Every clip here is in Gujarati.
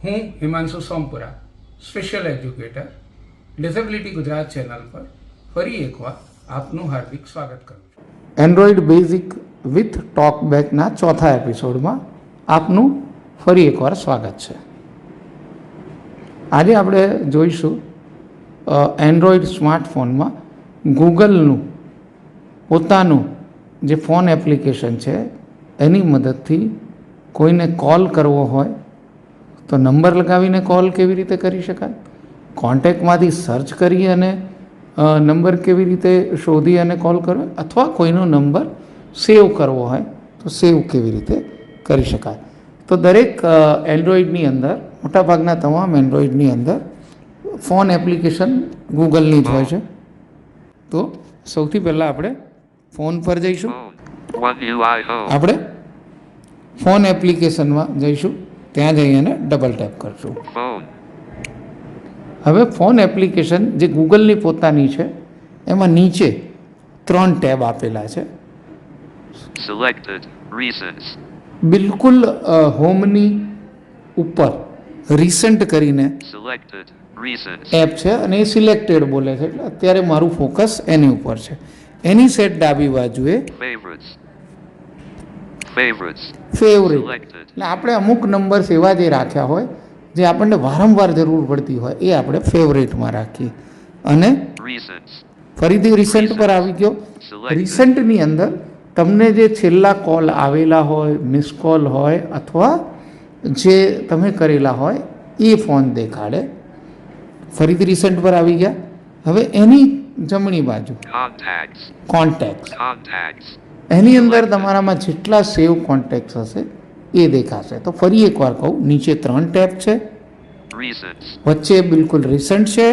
હું Himanshu Sompura, special educator, disability Gujarat channel પર ફરી એકવાર આપનું હાર્દિક સ્વાગત કરું છું. એન્ડ્રોઈડ બેઝિક વિથ ટોકબેકના ચોથા એપિસોડમાં આપનું ફરી એકવાર સ્વાગત છે. આજે આપણે જોઈશું એન્ડ્રોઈડ સ્માર્ટફોનમાં ગૂગલનું પોતાનું જે ફોન એપ્લિકેશન છે એની મદદથી કોઈને કોલ કરવો હોય તો નંબર લગાવીને કોલ કેવી રીતે કરી શકાય, કોન્ટેક્ટમાંથી સર્ચ કરી અને નંબર કેવી રીતે શોધી અને કોલ કરવો, અથવા કોઈનો નંબર સેવ કરવો હોય તો સેવ કેવી રીતે કરી શકાય. તો દરેક એન્ડ્રોઈડની અંદર, મોટાભાગના તમામ એન્ડ્રોઈડની અંદર ફોન એપ્લિકેશન ગૂગલની જ હોય છે. તો સૌથી પહેલાં આપણે ફોન પર જઈશું. આપણે ફોન એપ્લિકેશનમાં જઈશું, ત્યાં જઈ અને ડબલ ટેપ કરશું. હવે ફોન એપ્લિકેશન જે ગૂગલની પોતાની છે એમાં નીચે 3 ટેબ આપેલા છે. બિલકુલ હોમની ઉપર રિસન્ટ કરીને ટેબ છે અને એ સિલેક્ટેડ બોલે છે, એટલે અત્યારે મારું ફોકસ એની ઉપર છે. એની સેટ ડાબી બાજુએ ફેવરેટ, એટલે આપણે અમુક નંબર્સ એવા જે રાખ્યા હોય જે આપણને વારંવાર જરૂર પડતી હોય એ આપણે ફેવરેટમાં રાખીએ. અને ફરીથી રિસન્ટ પર આવી ગયો. રિસન્ટની અંદર તમને જે છેલ્લા કોલ આવેલા હોય, મિસ કોલ હોય અથવા જે તમે કરેલા હોય એ ફોન દેખાડે. ફરીથી રિસન્ટ પર આવી ગયા. હવે એની જમણી બાજુ કોન્ટેક્ટ્સ, એની અંદર તમારામાં જેટલા સેવ કોન્ટેક્ટ્સ હશે એ દેખાશે. તો ફરી એકવાર કહું, નીચે 3 ટેબ છે, વચ્ચે બિલકુલ રિસન્ટ છે,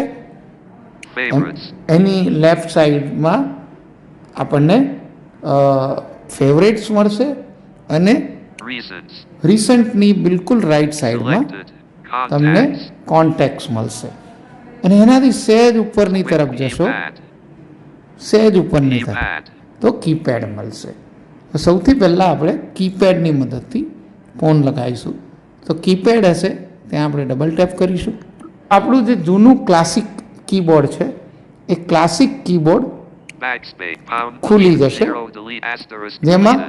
એની લેફ્ટ સાઈડમાં આપણને ફેવરેટ્સ મળશે અને રિસન્ટની બિલકુલ રાઈટ સાઈડમાં તમને કોન્ટેક્ટ્સ મળશે. અને એનાથી સહેજ ઉપરની તરફ જશો, સહેજ ઉપરની તરફ તો કીપેડ મળશે. સૌથી પહેલાં આપણે કીપેડની મદદથી ફોન લગાવીશું. તો કીપેડ હશે ત્યાં આપણે ડબલ ટેપ કરીશું. આપણું જે જૂનું ક્લાસિક કીબોર્ડ છે એ ક્લાસિક કીબોર્ડ ખુલી જશે, જેમાં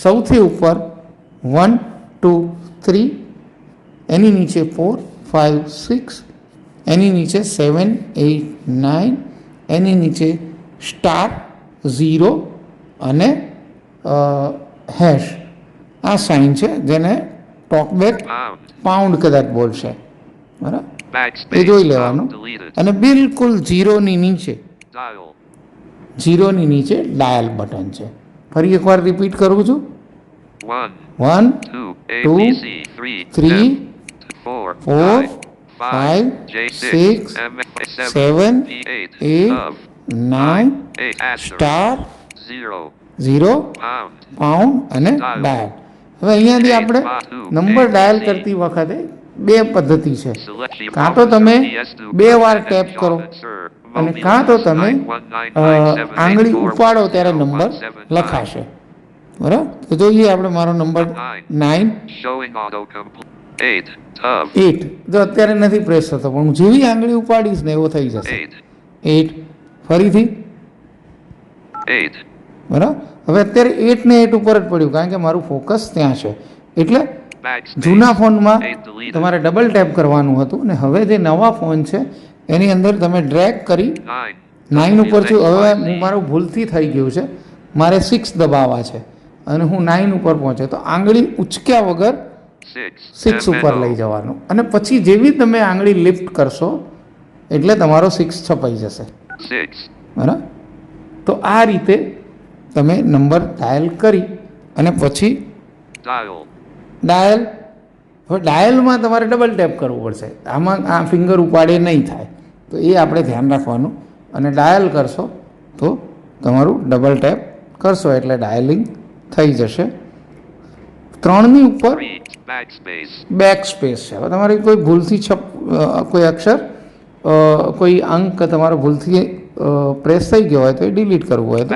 સૌથી ઉપર 1 2 3, એની નીચે 4 5 6, એની નીચે 7 8 9, એની નીચે *0 અને હેશ આ સાઇન છે, જેને ટોકબેક પાઉન્ડ કદાચ બોલશે, બરાબર, એ જોઈ લેવાનું. અને બિલકુલ ઝીરોની નીચે ડાયલ બટન છે. ફરી એકવાર રિપીટ કરું છું, 1 2 3 4 5 6 7 8 9 *0 પાઉન્ડ અને ડાયલ. હવે અહીંયાથી આપણે નંબર ડાયલ કરતી વખતે 2 પદ્ધતિ છે. કાં તો તમે 2 વાર ટેપ કરો અને કાં તો તમે આંગળી ઉપાડો ત્યારે નંબર લખાશે, બરાબર. તો જોઈએ આપણે, મારો નંબર 9 8, જો અત્યારે નથી પ્રેસ થતો, પણ હું જેવી આંગળી ઉપાડીશ ને એવો થઈ જશે 8. ફરીથી 8, બરાબર. હવે અત્યારે 8 ને 8 ઉપર જ પડ્યું, કારણ કે મારું ફોકસ ત્યાં છે. એટલે જૂના ફોનમાં તમારે ડબલ ટેપ કરવાનું હતું ને હવે જે નવા ફોન છે એની અંદર તમે ડ્રેગ કરી 9 ઉપર છું. હવે મારું ભૂલથી થઈ ગયું છે, મારે 6 દબાવવા છે અને હું 9 ઉપર પહોંચે તો આંગળી ઉચક્યા વગર 6 ઉપર લઈ જવાનું, અને પછી જેવી તમે આંગળી લિફ્ટ કરશો એટલે તમારો 6 છપાઈ જશે, બરાબર. તો આ રીતે તમે નંબર ડાયલ કરી અને પછી ડાયલ. હવે ડાયલમાં તમારે ડબલ ટેપ કરવું પડશે, આમાં આ ફિંગર ઉપાડે નહીં થાય, તો એ આપણે ધ્યાન રાખવાનું. અને ડાયલ કરશો તો તમારું ડબલ ટેપ કરશો એટલે ડાયલિંગ થઈ જશે. 3ની ઉપર બેક સ્પેસ છે. હવે તમારી કોઈ ભૂલથી કોઈ અક્ષર, કોઈ અંક તમારો ભૂલથી પ્રેસ થઈ ગયો હોય તો એ ડિલીટ કરવું હોય તો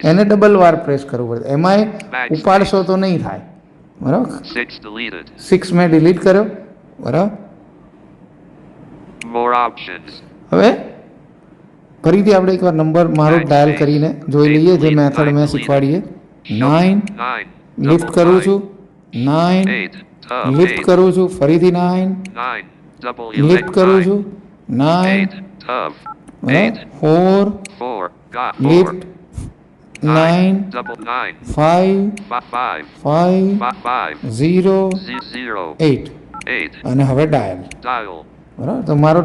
એને ડબલ વાર પ્રેસ કરવું પડે. એમાંય ઉપાડશો તો નહીં થાય, બરાબર. 6 મેં ડિલીટ કર્યો, બરાબર. More options. હવે ફરીથી આપણે એકવાર નંબર મારો ડાયલ કરીને જોઈ લઈએ જે મેથડ મેં શીખવાડીએ. 9 9. લિફ્ટ કરું છું, 9 8. Tab. લિફ્ટ 8. કરું છું, ફરીથી 9 9. Double લિફ્ટ elect કરું 9. છું, 9 8. Tab. બરાબર, 8. 4 4. Got 4. Lift 9 Double 9. 5 5. 5 5. 0 0. 8 8. અને હવે ડાયલ. Dial. બરાબર, તો મારો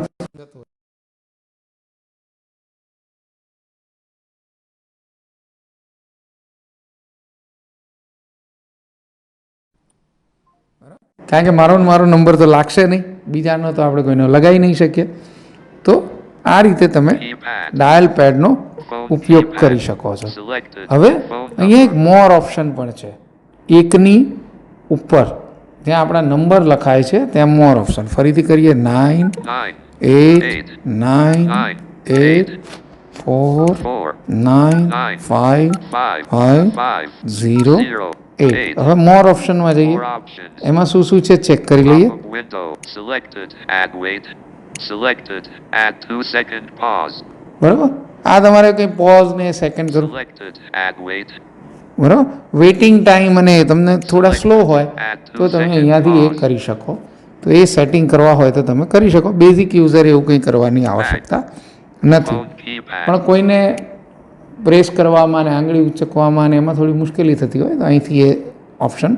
કારણ કે મારો નંબર તો લાગશે નહીં, બીજાનો તો આપણે કોઈનો લગાવી નહીં શકીએ. તો આ રીતે તમે Keypad. ડાયલ પેડનો Phone ઉપયોગ keypad. કરી શકો છો. Selected. હવે Phone અહીંયા એક number. મોર ઓપ્શન પણ છે. એકની ઉપર જ્યાં આપણા નંબર લખાય છે ત્યાં મોર ઓપ્શન. ફરીથી કરીએ 9 9. 8 9 9. 8 4 4. 9 9. 5 5. 5 5. 0 0. 8. હવે મોર ઓપ્શનમાં જઈએ, More options. એમાં શું શું છે ચેક કરી લઈએ. Pop-up window. Selected. Add wait. Selected. Add 2-second pause. બરાબર, આ તમારે કંઈ પોઝ ને સેકન્ડ કરો. Selected. Add wait. બરાબર, વેઇટિંગ ટાઈમ અને તમને થોડા સ્લો હોય તો તમે અહીંયાથી એ કરી શકો. તો એ સેટિંગ કરવા હોય તો તમે કરી શકો. બેઝિક યુઝર એવું કંઈ કરવાની આવશ્યકતા નથી. Phone keypad. પણ કોઈને પ્રેસ કરવામાં અને આંગળી ઉચકવામાં અને એમાં થોડી મુશ્કેલી થતી હોય તો અહીંથી એ ઓપ્શન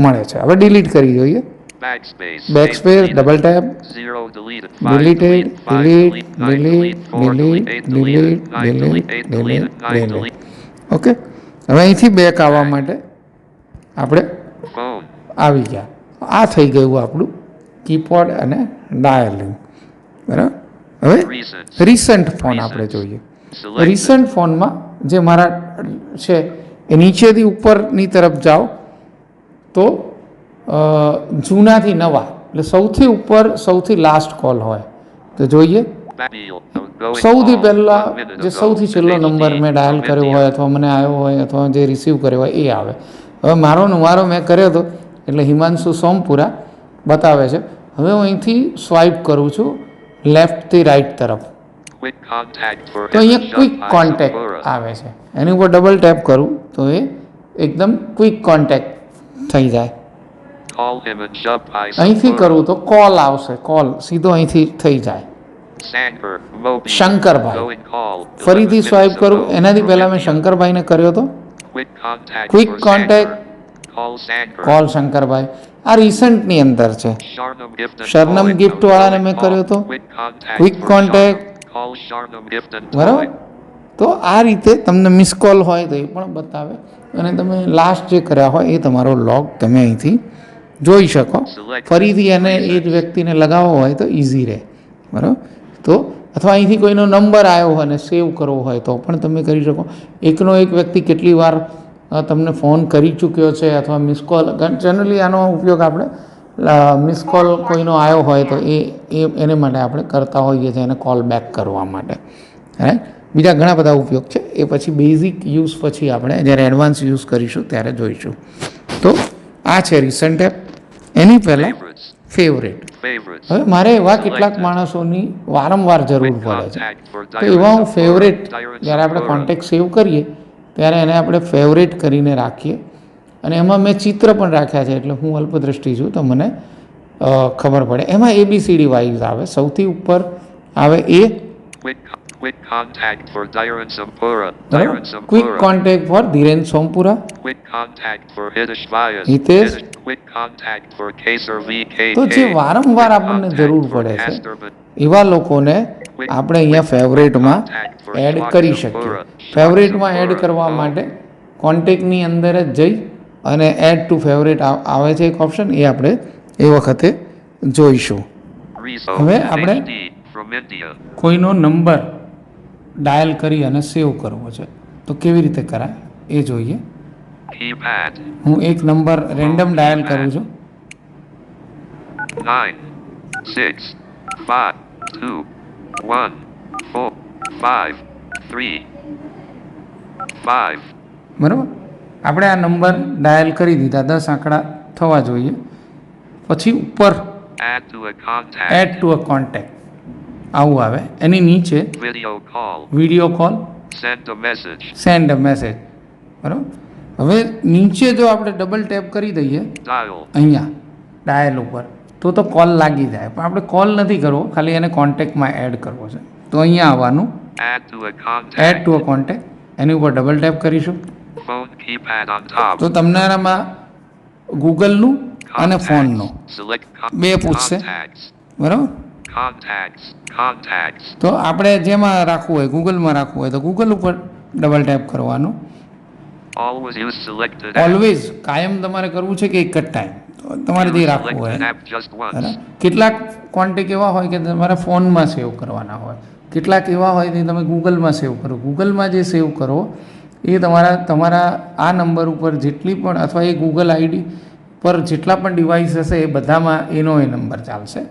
મળે છે. હવે ડિલીટ કરી જોઈએ. Backspace. Backspace, double tap, Zero deleted. Deleted, 5 delete, delete. 9 delete, delete. 4 delete. 8 delete, delete. 9 delete, delete. 8 delete, delete. 9 delete. delete. Okay, હવે અહીંથી બેક આવવા માટે આપણે Phone. આવી ગયા. આ થઈ ગયું આપણું કીપોડ અને ડાયલિંગ. બરાબર, હવે Recent. રિસન્ટ ફોન આપણે જોઈએ. Selected. રિસન્ટ ફોનમાં જે મારા છે એ નીચેથી ઉપરની તરફ જાઓ તો જૂનાથી નવા એટલે સૌથી ઉપર સૌથી લાસ્ટ કોલ હોય તો જોઈએ. Manual. Outgoing સૌથી call. પહેલાં 1 minute જે ago. સૌથી છેલ્લો HD નંબર મેં ડાયલ from કર્યો India. હોય અથવા મને આવ્યો હોય અથવા જે રિસીવ કર્યો હોય એ આવે. હવે મારો મેં કર્યો હતો એટલે હિમાંશુ સોમપુરા બતાવે છે. હવે હું અહીંથી સ્વાઇપ કરું છું લેફ્ટથી રાઈટ તરફ Quick contact for તો અહીંયા ક્વિક Hidden કોન્ટેક્ટ Shah આવે છે. એની ઉપર ડબલ ટેપ કરું તો એ એકદમ ક્વિક કોન્ટેક્ટ થઈ જાય. Call him and Shubhai અહીંથી Sampura. કરું તો કોલ આવશે, કોલ સીધો અહીંથી થઈ જાય. Sanker. Mobile. Shankarbhai. Going call. ફરીથી 11 સ્વાઇપ minutes કરું, ago. એનાથી From પહેલાં મેં India. શંકરભાઈને કર્યો હતો. Quick contact Quick for contact. Sanker. Call Sanker. Call Shankarbhai. આ રિસન્ટની અંદર છે. Sharnam Gift and શરનમ Toy. Gift વાળાને મેં Outgoing કર્યો હતો. call. Quick contact quick for contact. Sharnam. Call Sharnam Gift and બરાબર, Toy. તો આ રીતે તમને મિસ કોલ હોય તો એ પણ બતાવે અને તમે લાસ્ટ જે કર્યા હોય એ તમારો લોગ તમે અહીંથી જોઈ શકો. ફરીથી એને એ જ વ્યક્તિને લગાવવો હોય તો ઇઝી રહે. બરાબર, તો અથવા અહીંથી કોઈનો નંબર આવ્યો હોય અને સેવ કરવો હોય તો પણ તમે કરી શકો. એકનો એક વ્યક્તિ કેટલી વાર તમને ફોન કરી ચૂક્યો છે અથવા મિસ કોલ, જનરલી આનો ઉપયોગ આપણે મિસ કોલ કોઈનો આવ્યો હોય તો એને માટે આપણે કરતા હોઈએ છીએ, એને કોલ બેક કરવા માટે. રાઈટ, બીજા ઘણા બધા ઉપયોગ છે એ પછી બેઝિક યુઝ પછી આપણે જ્યારે એડવાન્સ યુઝ કરીશું ત્યારે જોઈશું. તો આ છે રિસન્ટ એપ. એની પહેલાં Favorites. ફેવરેટ. Favorites. હવે મારે એવા કેટલાક માણસોની વારંવાર જરૂર પડે છે તો એવા હું ફેવરેટ જ્યારે આપણે કોન્ટેક્ટ સેવ કરીએ ત્યારે એને આપણે ફેવરેટ કરીને રાખીએ અને એમાં મેં ચિત્ર પણ રાખ્યા છે એટલે હું અલ્પદ્રષ્ટિ છું તો મને ખબર પડે. એમાં ABCD વાઇઝ આવે. સૌથી ઉપર આવે એ, Quick contact for Dhiren Sampura. બરાબર, Dhiren quick Sampura. Contact for Dhiren Sompura. Quick contact for Hitesh Vyas. Hitesh. Quick contact for Kesar VK. તો જે વારંવાર આપણને જરૂર પડે છે એવા લોકોને આપણે અહીંયા ફેવરેટમાં એડ કરી શકીએ. ફેવરેટમાં એડ કરવા માટે કોન્ટેક્ટની અંદર જ જઈ અને એડ ટુ ફેવરેટ આવે છે એક ઓપ્શન, એ આપણે એ વખતે જોઈશું. હવે આપણે from India. કોઈનો નંબર ડાયલ કરી અને સેવ કરવો છે તો કેવી રીતે કરાય એ જોઈએ. Keypad. હું એક નંબર રેન્ડમ ડાયલ કરું છું. 9, 6, 5, 2, 1, 4, 5, 3, 5. બરાબર, આપણે આ નંબર ડાયલ કરી દીધા, 10 આંકડા થવા જોઈએ. પછી ઉપર Add to a contact. Add to a contact, આવું આવે. એની નીચે Video call. Video call, Send a message. Send a message. બરાબર. હવે નીચે જો આપણે ડબલ ટેપ કરી દઈએ Dial. અહીંયા ડાયલ ઉપર તો કોલ લાગી જાય, પણ આપણે કોલ નથી કરવો, ખાલી એને કોન્ટેક્ટમાં એડ કરવો છે. તો અહીંયા આવવાનું Add to a contact. Add to a contact, એની ઉપર ડબલ ટેપ કરીશું Phone keypad on top. તો તમને આમાં ગૂગલનું અને ફોનનું Select બે પૂછશે. contacts. બરાબર. Contacts. Contacts. તો આપણે જેમાં રાખવું હોય, ગૂગલમાં રાખવું હોય તો ગૂગલ ઉપર ડબલ ટેપ કરવાનું. Always use selected app. Always કાયમ તમારે કરવું છે કે એક જ ટાઈમ, તો તમારે તે Use રાખવું હોય. selected app just once. બરાબર. કેટલાક કોન્ટેક્ટ એવા હોય કે તમારે ફોનમાં સેવ કરવાના હોય, કેટલાક એવા હોય કે તમે ગૂગલમાં સેવ કરો. ગૂગલમાં જે સેવ કરો એ તમારા આ નંબર ઉપર જેટલી પણ, અથવા એ ગૂગલ આઈડી પર જેટલા પણ ડિવાઇસ હશે એ બધામાં એનો એ નંબર ચાલશે.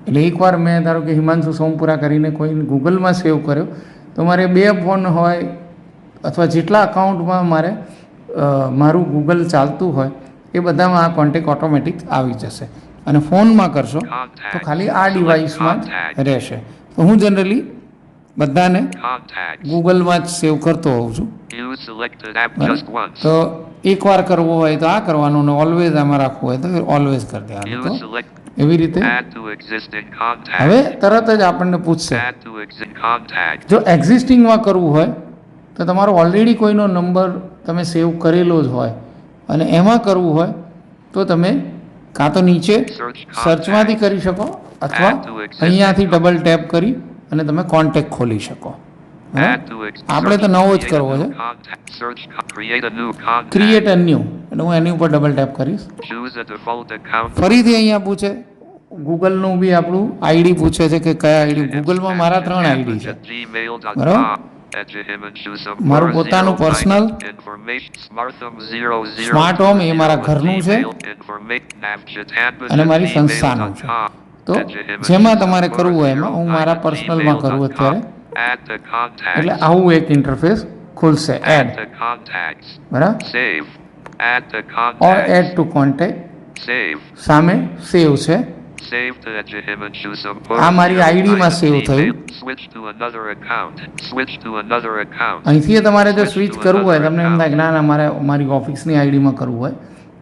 એટલે એકવાર મેં ધારો કે હિમાંશુ સોમપુરા કરીને કોઈ ગૂગલમાં સેવ કર્યો તો મારે 2 ફોન હોય અથવા જેટલા અકાઉન્ટમાં મારે મારું ગૂગલ ચાલતું હોય એ બધામાં આ કોન્ટેક્ટ ઓટોમેટિક આવી જશે. અને ફોનમાં કરશો તો ખાલી આ ડિવાઇસમાં જ રહેશે. તો હું જનરલી બધાને Contacts. ગૂગલમાં જ સેવ કરતો હોઉં છું. Use selected app બરાબર. just once. તો એકવાર કરવો હોય તો આ કરવાનું, ને ઓલવેઝ આમાં રાખવું હોય તો ઓલવેઝ કરી દેવાનું. Use તો select. એવી રીતે Add to existing contact. હવે તરત જ આપણને પૂછશે. Add to existing contact. જો એક્ઝિસ્ટિંગમાં કરવું હોય તો તમારો ઓલરેડી કોઈનો નંબર તમે સેવ કરેલો જ હોય અને એમાં કરવું હોય તો તમે કાં તો નીચે Search સર્ચમાંથી contact. કરી શકો અથવા Add to existing અહીંયાથી ડબલ ટેપ કરી અને તમે કોન્ટેક્ટ ખોલી શકો. Add to આપણે તો નવો જ કરવો છે. Search. Create a new contact. Create a new, એટલે હું એની ઉપર ડબલ ટેપ કરીશ. Choose a default account. ફરીથી અહીંયા પૂછે ગૂગલનું બી આપણું આઈડી પૂછે છે કે કયા આઈડી. ગૂગલમાં મારા 3 આઈડી છે. બરાબર. મારું પોતાનું પર્સનલ, સ્માર્ટ હોમ એ મારા ઘરનું છે અને મારી સંસ્થાનું છે. તો જેમાં તમારે કરવું હોય એમાં, હું મારા પર્સનલમાં કરું અત્યારે, એટલે આવું એક ઇન્ટરફેસ ખુલશે. એડ. બરાબર. Save. Add the or contact. Add to contact, Save. સામે સેવ છે. Save to Himanshu આ મારી ID માં save થયું. Switch to another account. Switch to another account. અહીંથી તમારે જો સ્વિચ કરવું હોય, તમને એમ થાય કે ના ના મારે મારી ઓફિસની આઈડીમાં કરવું હોય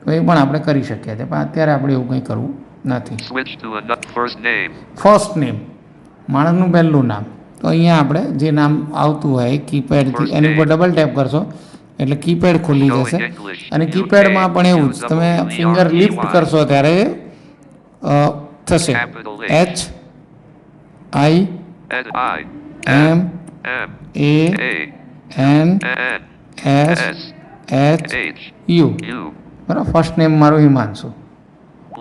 તો એ પણ આપણે કરી શકીએ છીએ, પણ અત્યારે આપણે એવું કંઈ કરવું નથી. Switch to another first name. First name, માણસનું પહેલું નામ. તો અહીંયા આપણે જે નામ આવતું હોય કીપેડથી એની ઉપર ડબલ ટેપ કરશો એટલે કીપેડ ખુલી જશે. અને કીપેડમાં પણ એવું જ, તમે ફિંગર લિફ્ટ કરશો ત્યારે થશે HIMANSUR. બરાબર. ફર્સ્ટ નેમ મારું હિમાંશુ.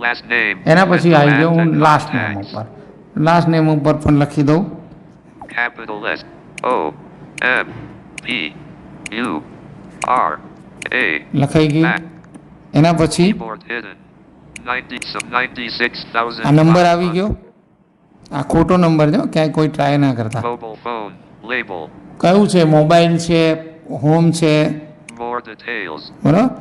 Last name. એના પછી આવી જાઉં હું લાસ્ટ નેમ ઉપર. લાસ્ટ નેમ ઉપર પણ લખી દઉં. Capital S O M P U R A. લખાઈ ગઈ. એના પછી Keyboard hidden. 96,000. આ નંબર આવી ગયો. આ ખોટો નંબર છે, ક્યાંય કોઈ ટ્રાય ના કરતા. Mobile phone. Label. કયું છે? મોબાઈલ છે, હોમ છે. More details. બરાબર.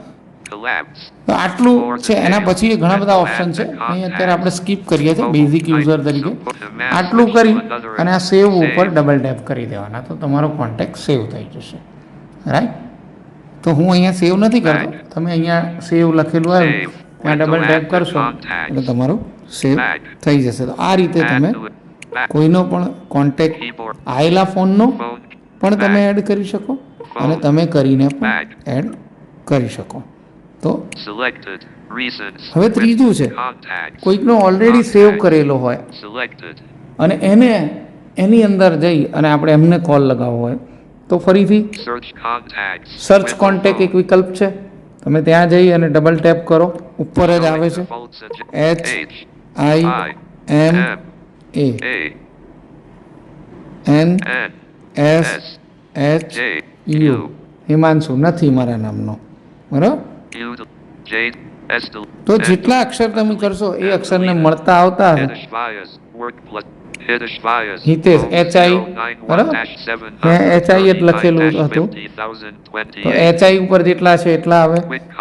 Collapse. તો આટલું છે. એના પછી ઘણા બધા ઓપ્શન છે, અહીં અત્યારે આપણે સ્કીપ કરીએ છીએ બેઝિક યુઝર તરીકે. આટલું કરી અને આ સેવ ઉપર ડબલ ટેપ કરી દેવાના, તો તમારો કોન્ટેક્ટ સેવ થઈ જશે. રાઈટ. તો હું અહીંયા સેવ નથી કરતો, તમે અહીંયા સેવ લખેલું આવ્યું ત્યાં ડબલ ટેપ કરશો એટલે તમારું સેવ થઈ જશે. તો આ રીતે તમે કોઈનો પણ કોન્ટેક્ટ આવેલા ફોનનો પણ તમે એડ કરી શકો અને તમે કરીને પણ એડ કરી શકો. તો Selected. Recent. હવે ત્રીજું છે, Contacts. કોઈકનો ઓલરેડી સેવ કરેલો હોય Selected. અને એની અંદર જઈ અને આપણે એમને કોલ લગાવવો હોય તો ફરીથી Search contacts. સર્ચ કોન્ટેક્ટ એક વિકલ્પ છે, તમે ત્યાં જઈ અને ડબલ ટેપ કરો, ઉપર જ આવે છે HIMANSHU. હિમાંશુ નથી મારા નામનો. બરાબર. તો જેટલા અક્ષર તમે કરશો એ અક્ષરને મળતા આવતા હશે. હિતેશ HI. બરાબર. મેં HI જ લખેલું હતું, તો HI ઉપર જેટલા છે એટલા આવે.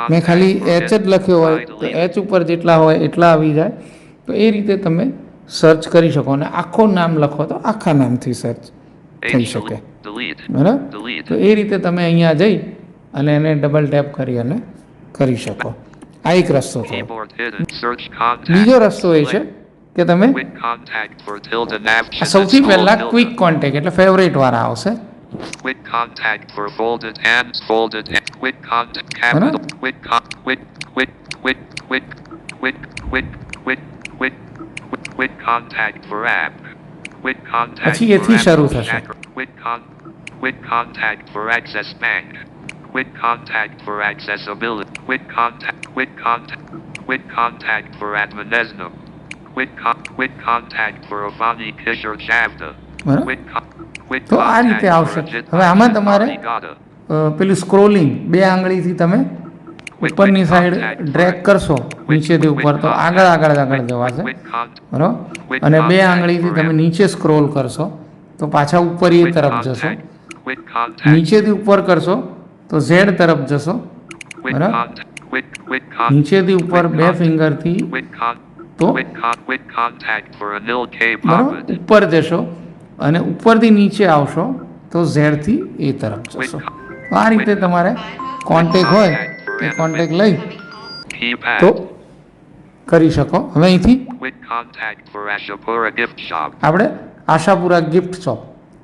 મેં ખાલી H જ લખ્યો હોય તો H ઉપર જેટલા હોય એટલા આવી જાય. તો એ રીતે તમે સર્ચ કરી શકો અને આખું નામ લખો તો આખા નામથી સર્ચ થઈ શકે. Delete. બરાબર? Delete. તો એ રીતે તમે અહીંયા જઈ અને એને ડબલ ટેપ કરી અને કરી શકો. આ એક રસ્તો થયો. Keyboard hidden. Search contact. બીજો રસ્તો એ છે કે તમે Quick contact for tilde nav. આ સૌથી પહેલાં ક્વિક કોન્ટેક્ટ એટલે ફેવરેટ વાળા આવશે. Quick contact for folded and folded and quick contact capital. Quick contact for app. Quick contact પછી for એથી app શરૂ થશે. tracker. Quick contact for access bank. Quick contact for accessibility. Quick contact for adminesnum. Quick contact for Avani Kishore Javda. બરાબર? Quick તો આ રીતે contact આવશે. for Ajit હવે આમાં તમારે Arigada. પેલું સ્ક્રોલિંગ 2 આંગળીથી તમે ઉપરની સાઈડ ડ્રેગ કરશો નીચેથી ઉપર તો આગળ જવાશે. બરાબર? અને 2 આંગળીથી તમે નીચે સ્ક્રોલ કરશો તો પાછા ઉપર એ તરફ જશો. Quick contact. નીચેથી ઉપર કરશો તો ઝેડ તરફ જશો. Quick બરાબર? contact. Quick contact. નીચેથી ઉપર 2 ફિંગરથી તો Quick contact for Anil K. બરાબર Bhavat. ઉપર જશો અને ઉપરથી નીચે આવશો તો ઝેડથી એ તરફ જશો. તો આ રીતે તમારે કોન્ટેક હોય એ કોન્ટેક લઈ Keypad. તો કરી શકો. હવે અહીંથી Quick contact for Ashapura Gift Shop. આપણે આશાપુરા ગિફ્ટ શોપ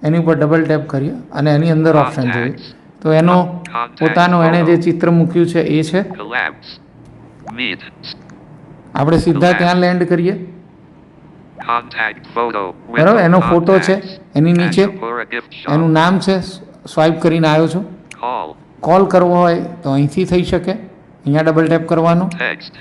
એની ઉપર ડબલ ટેપ કરીએ અને એની અંદર ઓપ્શન જોઈએ તો એનો પોતાનો એણે જે ચિત્ર મૂક્યું છે એ છે. Collapse. Meet. આપણે સીધા ત્યાં લેન્ડ કરીએ. Contact photo. બરાબર? એનો ફોટો છે એની નીચે Ashapura Gift Shop. એનું નામ છે. સ્વાઇપ કરીને આવ્યો છું. Call. કોલ કરવો હોય તો અહીંથી થઈ શકે, અહીંયા ડબલ ટેપ કરવાનું. Text.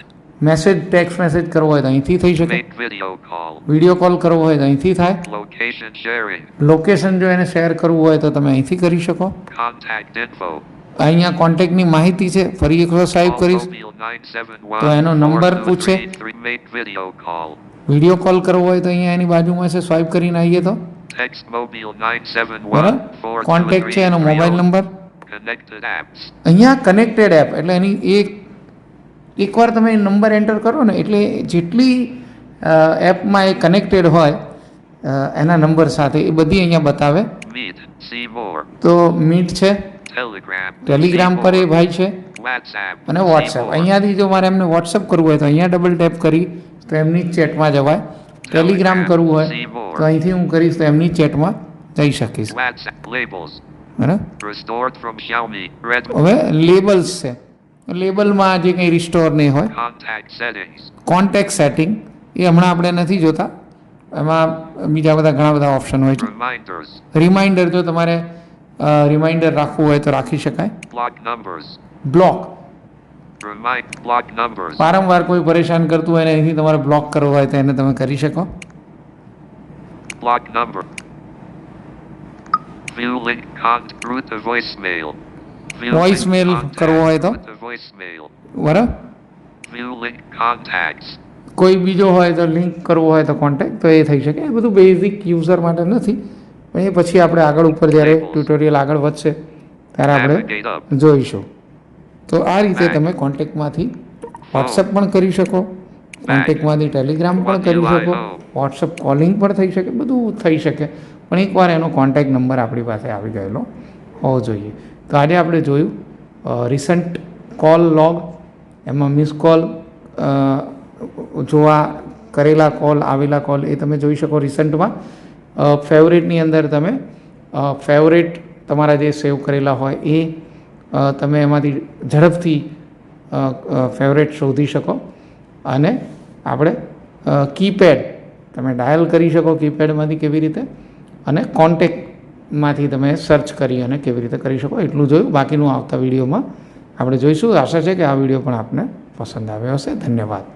ટેક્સ્ટ મેસેજ કરવો હોય તો અહીંથી થઈ શકે. Make video call. Video call કરવો હોય તો અહીંથી થાય. Location sharing. લોકેશન જો એને શેર કરવું હોય તો તમે અહીંથી કરી શકો. Contact info. અહીંયા કોન્ટેક્ટની માહિતી છે. ફરી એક વખત સ્વાઇપ કરીશ Mobile 971 તો એનો નંબર પૂછે. 4233. Make video call. Video call કરવો હોય તો અહીંયા એની બાજુમાં છે. સ્વાઇપ કરીને આવીએ તો Text mobile 971 બરાબર? કોન્ટેક્ટ છે એનો મોબાઈલ 4233. નંબર. Connected apps. અહીંયા કનેક્ટેડ એપ એટલે એની એકવાર તમે નંબર એન્ટર કરો ને એટલે જેટલી એપમાં એ કનેક્ટેડ હોય એના નંબર સાથે એ બધી અહીંયા બતાવે. Meet. See more. તો મીટ છે, Telegram. ટેલિગ્રામ See પર એ more. ભાઈ છે WhatsApp. અને See વોટ્સએપ. more. અહીંયાથી જો મારે એમને વોટ્સએપ કરવું હોય તો અહીંયા ડબલ ટેપ કરી તો એમની જ ચેટમાં જવાય. ટેલિગ્રામ કરવું હોય તો અહીંથી હું કરીશ તો એમની ચેટમાં જઈ શકીશ. WhatsApp labels. બરાબર? Restored from Xiaomi. Red. હવે લેબલ્સ છે. લેબલમાં જે કંઈ રિસ્ટોર નહીં હોય. Contact settings. કોન્ટેક્ટ સેટિંગ એ હમણાં આપણે નથી જોતા. એમાં બીજા ઘણા બધા ઓપ્શન હોય છે. Reminders. રિમાઇન્ડર જો તમારે રિમાઇન્ડર રાખવું હોય તો રાખી શકાય. Block numbers. Block Block numbers. વારંવાર કોઈ પરેશાન કરતું હોય ને અહીંથી તમારે બ્લોક કરવો હોય તો એને તમે કરી શકો. Block number. View link route to voicemail. View Voicemail link contact, કરવો હોય તો? route to voicemail. બરાબર? View link contacts. કોઈ બીજો હોય તો લિંક કરવો હોય તો કોન્ટેક્ટ તો એ થઈ શકે. એ બધું બેઝિક યુઝર માટે નથી પણ એ પછી આપણે આગળ ઉપર જ્યારે ટ્યુટોરિયલ આગળ વધશે ત્યારે આપણે Navigate up. જોઈશું. તો આ રીતે તમે કોન્ટેક્ટમાંથી વોટ્સએપ પણ કરી શકો, કોન્ટેક્ટમાંથી ટેલિગ્રામ પણ કરી શકો, વોટ્સએપ કોલિંગ પણ થઈ શકે, બધું થઈ શકે પણ એકવાર એનો કોન્ટેક્ટ નંબર આપણી પાસે આવી ગયેલો હોવો જોઈએ. તો આજે આપણે જોયું રિસન્ટ કોલ લોગ. એમાં મિસ કોલ જોવા, કરેલા કોલ, આવેલા કોલ એ તમે જોઈ શકો રિસન્ટમાં. ફેવરેટની અંદર તમે ફેવરેટ તમારા જે સેવ કરેલા હોય એ તમે એમાંથી ઝડપથી ફેવરેટ શોધી શકો અને આપણે કીપેડ તમે ડાયલ કરી શકો કીપેડમાંથી કેવી રીતે અને કોન્ટેક્ટમાંથી તમે સર્ચ કરી અને કેવી રીતે કરી શકો એટલું જોયું. બાકીનું આવતા વિડીયોમાં આપણે જોઈશું. આશા છે કે આ વિડીયો પણ આપને પસંદ આવ્યો હશે. ધન્યવાદ.